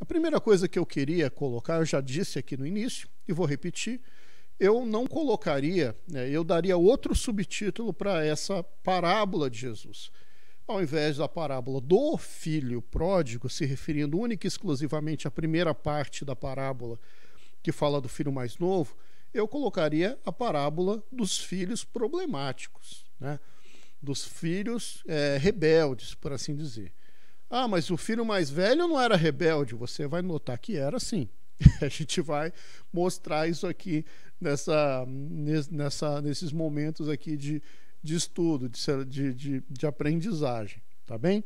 A primeira coisa que eu queria colocar, eu já disse aqui no início e vou repetir, eu não colocaria, eu daria outro subtítulo para essa parábola de Jesus. Ao invés da parábola do filho pródigo, se referindo única e exclusivamente à primeira parte da parábola que fala do filho mais novo, eu colocaria a parábola dos filhos problemáticos, né? Dos filhos rebeldes, por assim dizer. Ah, mas o filho mais velho não era rebelde. Você vai notar que era sim. A gente vai mostrar isso aqui nesses momentos aqui de estudo, de aprendizagem, tá bem?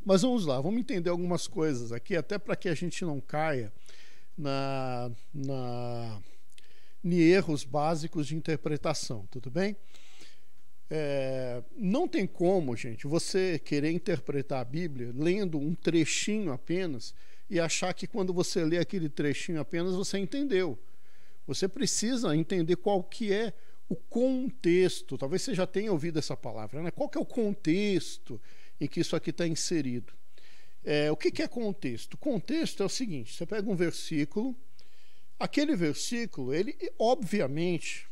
Mas vamos lá, vamos entender algumas coisas aqui, até para que a gente não caia em erros básicos de interpretação, tudo bem? Não tem como, gente, você querer interpretar a Bíblia lendo um trechinho apenas e achar que quando você lê aquele trechinho apenas você entendeu. Você precisa entender qual que é o contexto. Talvez você já tenha ouvido essa palavra, né? Qual que é o contexto em que isso aqui está inserido? O que é contexto? Contexto é o seguinte: você pega um versículo, aquele versículo, ele obviamente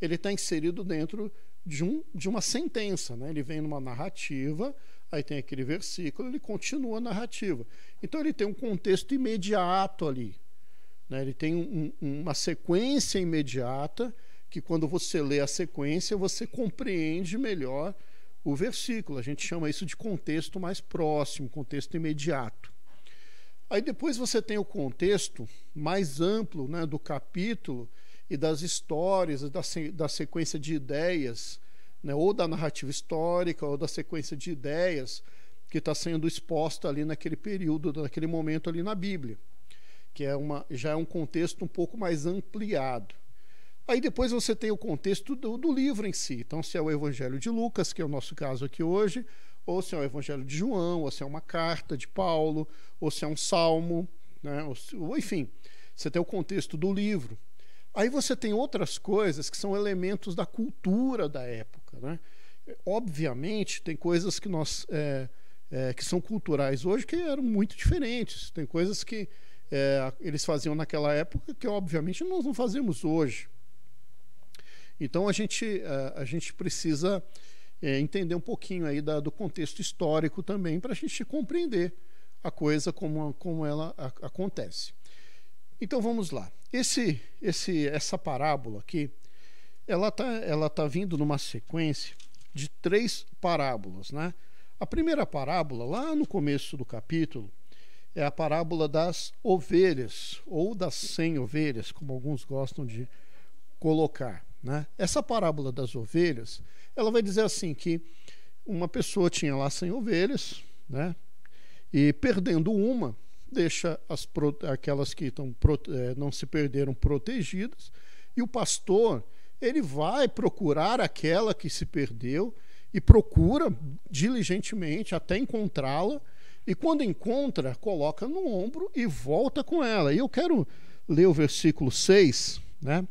ele está inserido dentro de uma sentença, né? Ele vem numa narrativa, aí tem aquele versículo, ele continua a narrativa. Então ele tem um contexto imediato ali, né? Ele tem uma sequência imediata que quando você lê a sequência você compreende melhor o versículo. A gente chama isso de contexto mais próximo, contexto imediato. Aí depois você tem o contexto mais amplo, né, do capítulo e das histórias, da sequência de ideias, né, ou da narrativa histórica, ou da sequência de ideias que está sendo exposta ali naquele período, naquele momento ali na Bíblia, que já é um contexto um pouco mais ampliado. Aí depois você tem o contexto do livro em si. Então, se é o Evangelho de Lucas, que é o nosso caso aqui hoje, ou se é o Evangelho de João, ou se é uma carta de Paulo, ou se é um salmo, né? Ou enfim, você tem o contexto do livro. Aí você tem outras coisas que são elementos da cultura da época, né? Obviamente, tem coisas que que são culturais hoje que eram muito diferentes. Tem coisas que eles faziam naquela época que, obviamente, nós não fazemos hoje. Então, a gente precisa entender um pouquinho aí do contexto histórico também para a gente compreender a coisa como ela acontece. Então, vamos lá. Essa parábola aqui, ela tá vindo numa sequência de 3 parábolas, né? A primeira parábola, lá no começo do capítulo, é a parábola das ovelhas, ou das 100 ovelhas, como alguns gostam de colocar, né? Essa parábola das ovelhas, ela vai dizer assim que uma pessoa tinha lá 100 ovelhas, né? E perdendo uma, deixa aquelas que não se perderam protegidas, e o pastor ele vai procurar aquela que se perdeu e procura diligentemente até encontrá-la, e quando encontra, coloca no ombro e volta com ela. E eu quero ler o versículo 6, né?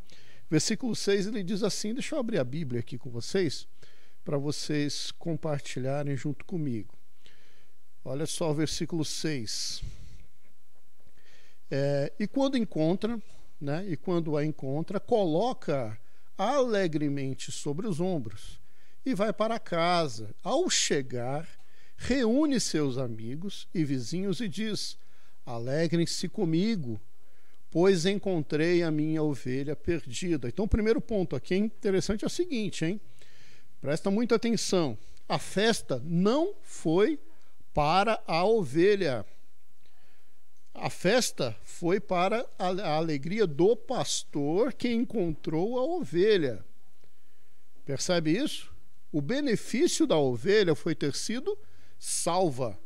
Versículo 6, ele diz assim, deixa eu abrir a Bíblia aqui com vocês, para vocês compartilharem junto comigo. Olha só o versículo 6. E quando encontra, né, e quando a encontra, coloca alegremente sobre os ombros e vai para casa. Ao chegar, reúne seus amigos e vizinhos e diz: alegrem-se comigo, pois encontrei a minha ovelha perdida. Então, o primeiro ponto aqui interessante é o seguinte, hein? Presta muita atenção. A festa não foi para a ovelha. A festa foi para a alegria do pastor que encontrou a ovelha. Percebe isso? O benefício da ovelha foi ter sido salva,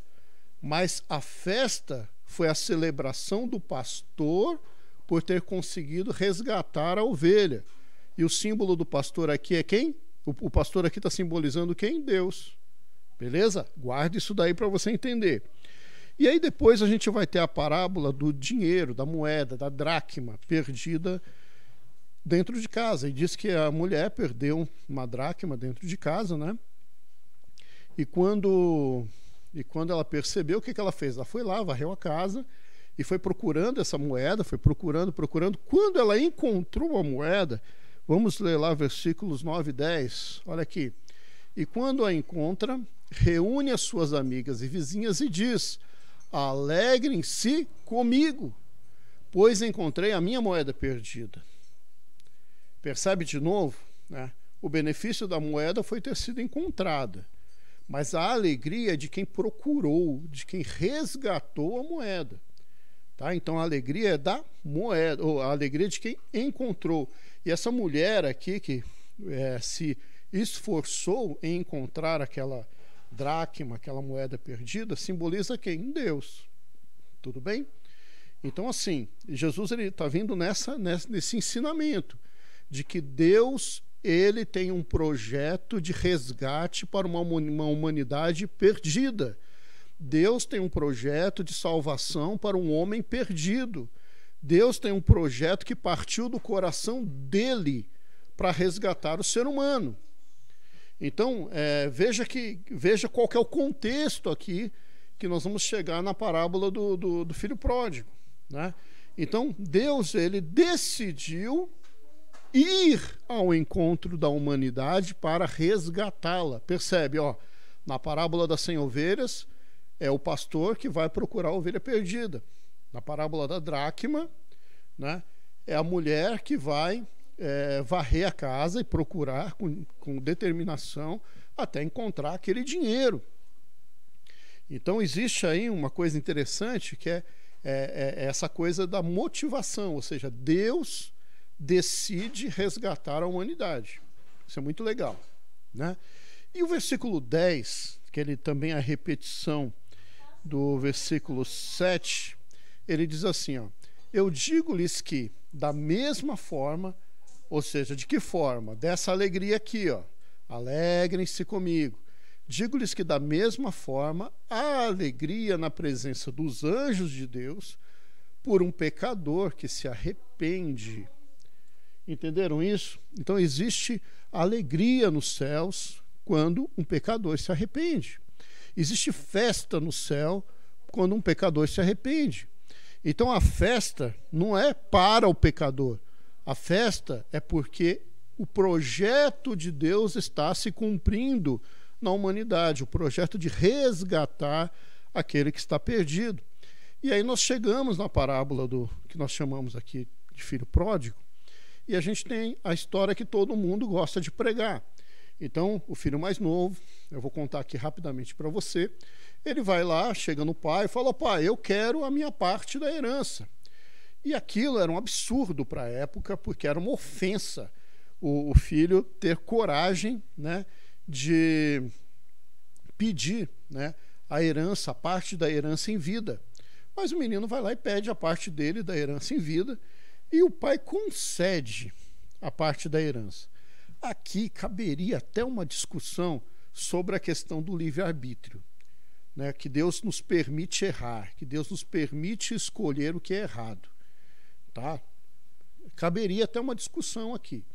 mas a festa foi a celebração do pastor por ter conseguido resgatar a ovelha. E o símbolo do pastor aqui é quem? O pastor aqui está simbolizando quem? Deus. Beleza? Guarde isso daí para você entender. E aí depois a gente vai ter a parábola do dinheiro, da moeda, da dracma perdida dentro de casa. E diz que a mulher perdeu uma dracma dentro de casa, né? E quando ela percebeu, o que ela fez? Ela foi lá, varreu a casa e foi procurando essa moeda, foi procurando. Quando ela encontrou a moeda, vamos ler lá versículos 9 e 10, olha aqui. E quando a encontra, reúne as suas amigas e vizinhas e diz: alegrem-se comigo, pois encontrei a minha moeda perdida. Percebe de novo, né? O benefício da moeda foi ter sido encontrada, mas a alegria é de quem procurou, de quem resgatou a moeda. Tá? Então a alegria é da moeda, ou a alegria de quem encontrou. E essa mulher aqui que se esforçou em encontrar aquela dracma, aquela moeda perdida, simboliza quem? Deus. Tudo bem? Então, assim, Jesus está vindo nesse ensinamento de que Deus, ele tem um projeto de resgate para uma humanidade perdida. Deus tem um projeto de salvação para um homem perdido. Deus tem um projeto que partiu do coração dele para resgatar o ser humano. Então, veja qual que é o contexto aqui que nós vamos chegar na parábola do filho pródigo, né? Então, Deus, ele decidiu ir ao encontro da humanidade para resgatá-la. Percebe, ó, na parábola das 100 ovelhas, é o pastor que vai procurar a ovelha perdida. Na parábola da dracma, né, é a mulher que vai varrer a casa e procurar com determinação até encontrar aquele dinheiro. Então existe aí uma coisa interessante que é essa coisa da motivação, ou seja, Deus decide resgatar a humanidade. Isso é muito legal, né? E o versículo 10, que ele também é a repetição do versículo 7, ele diz assim, ó: eu digo-lhes que da mesma forma, ou seja, de que forma? Dessa alegria aqui, ó, alegrem-se comigo. Digo-lhes que da mesma forma há alegria na presença dos anjos de Deus por um pecador que se arrepende. Entenderam isso? Então existe alegria nos céus quando um pecador se arrepende. Existe festa no céu quando um pecador se arrepende. Então a festa não é para o pecador. A festa é porque o projeto de Deus está se cumprindo na humanidade, o projeto de resgatar aquele que está perdido. E aí nós chegamos na parábola do que nós chamamos aqui de filho pródigo, e a gente tem a história que todo mundo gosta de pregar. Então, o filho mais novo, eu vou contar aqui rapidamente para você, ele vai lá, chega no pai e fala: pai, eu quero a minha parte da herança. E aquilo era um absurdo para a época, porque era uma ofensa o filho ter coragem, né, de pedir, né, a herança, a parte da herança em vida. Mas o menino vai lá e pede a parte dele da herança em vida, e o pai concede a parte da herança. Aqui caberia até uma discussão sobre a questão do livre-arbítrio, né, que Deus nos permite errar, que Deus nos permite escolher o que é errado. Tá? Caberia até uma discussão aqui.